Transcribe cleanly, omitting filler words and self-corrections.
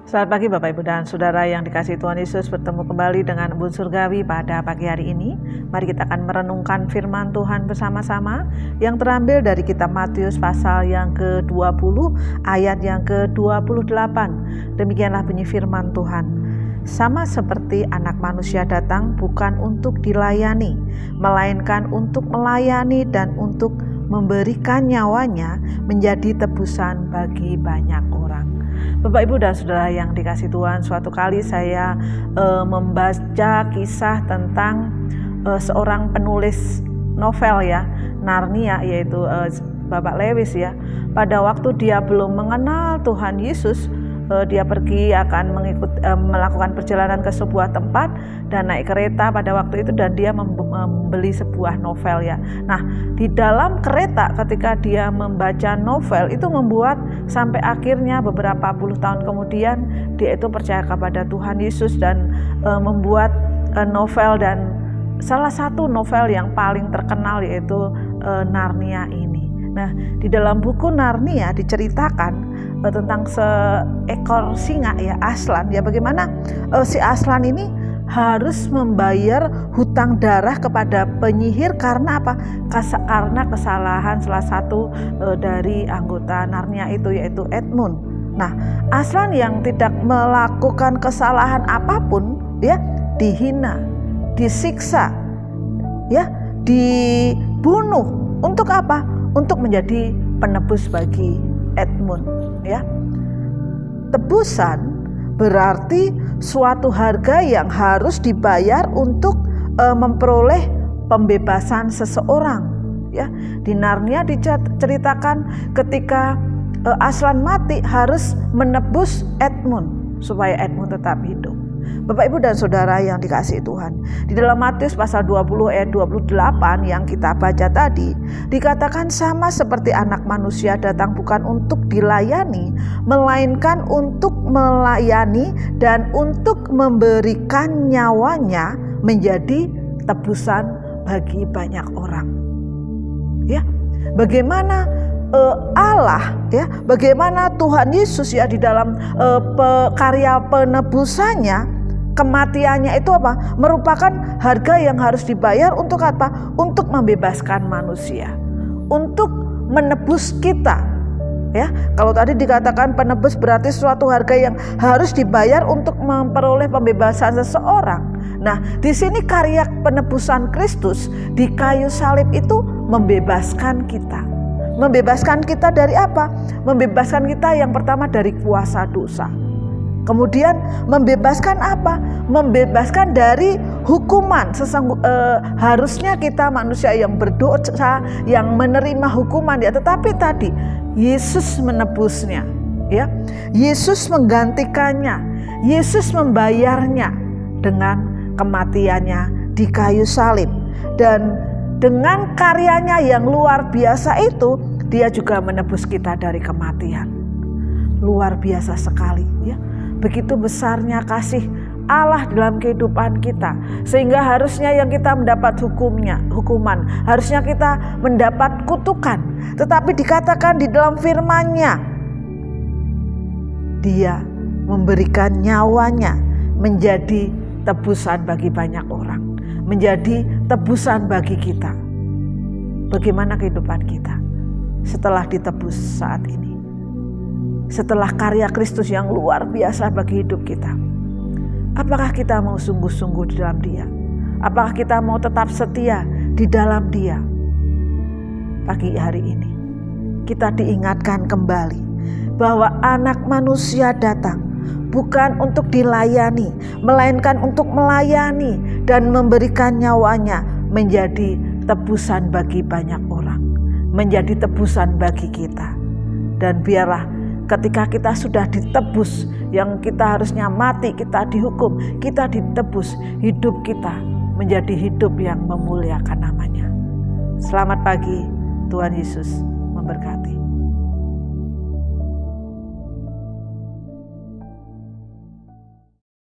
Selamat pagi Bapak Ibu dan Saudara yang dikasihi Tuhan Yesus, bertemu kembali dengan Embun Surgawi pada pagi hari ini. Mari kita akan merenungkan firman Tuhan bersama-sama yang terambil dari kitab Matius pasal yang ke-20 ayat yang ke-28. Demikianlah bunyi firman Tuhan. Sama seperti anak manusia datang bukan untuk dilayani, melainkan untuk melayani dan untuk memberikan nyawanya menjadi tebusan bagi banyak orang. Bapak Ibu dan Saudara yang dikasihi Tuhan, suatu kali saya membaca kisah tentang seorang penulis novel Narnia, yaitu Bapak Lewis Pada waktu dia belum mengenal Tuhan Yesus, dia pergi akan melakukan perjalanan ke sebuah tempat dan naik kereta pada waktu itu, dan dia membeli sebuah novel Nah, di dalam kereta ketika dia membaca novel itu membuat sampai akhirnya beberapa puluh tahun kemudian dia itu percaya kepada Tuhan Yesus dan membuat novel, dan salah satu novel yang paling terkenal yaitu Narnia ini. Nah, di dalam buku Narnia diceritakan tentang seekor singa Aslan bagaimana si Aslan ini harus membayar hutang darah kepada penyihir karena apa? Karena kesalahan salah satu dari anggota Narnia itu, yaitu Edmund. Nah, Aslan yang tidak melakukan kesalahan apapun dihina, disiksa, dibunuh. Untuk apa? Untuk menjadi penebus bagi Edmund. Tebusan berarti suatu harga yang harus dibayar untuk memperoleh pembebasan seseorang. Di Narnia diceritakan ketika Aslan mati harus menebus Edmund supaya Edmund tetap hidup. Bapak Ibu dan Saudara yang dikasihi Tuhan, di dalam Matius pasal 20 ayat 28 yang kita baca tadi, dikatakan sama seperti anak manusia datang bukan untuk dilayani, melainkan untuk melayani dan untuk memberikan nyawanya menjadi tebusan bagi banyak orang. Bagaimana Allah bagaimana Tuhan Yesus di dalam karya penebusannya, kematiannya itu merupakan harga yang harus dibayar untuk apa? Untuk membebaskan manusia, untuk menebus kita. Kalau tadi dikatakan penebus berarti suatu harga yang harus dibayar untuk memperoleh pembebasan seseorang. Nah, di sini karya penebusan Kristus di kayu salib itu membebaskan kita. Membebaskan kita dari apa? Membebaskan kita yang pertama dari kuasa dosa. Kemudian membebaskan apa? Membebaskan dari hukuman. Harusnya kita manusia yang berdosa, yang menerima hukuman tetapi tadi Yesus menebusnya. Yesus menggantikannya. Yesus membayarnya dengan kematiannya di kayu salib. Dan dengan karyanya yang luar biasa itu, dia juga menebus kita dari kematian. Luar biasa sekali Begitu besarnya kasih Allah dalam kehidupan kita, sehingga harusnya yang kita mendapat hukuman, harusnya kita mendapat kutukan. Tetapi dikatakan di dalam firman-Nya, Dia memberikan nyawanya menjadi tebusan bagi banyak orang, menjadi tebusan bagi kita. Bagaimana kehidupan kita setelah ditebus saat ini? Setelah karya Kristus yang luar biasa bagi hidup kita, apakah kita mau sungguh-sungguh di dalam Dia? Apakah kita mau tetap setia di dalam Dia? Pagi hari ini kita diingatkan kembali bahwa Anak Manusia datang bukan untuk dilayani, melainkan untuk melayani dan memberikan nyawanya menjadi tebusan bagi banyak orang, menjadi tebusan bagi kita. Dan biarlah ketika kita sudah ditebus, yang kita harusnya mati, kita dihukum, kita ditebus, hidup kita menjadi hidup yang memuliakan namanya. Selamat pagi, Tuhan Yesus memberkati.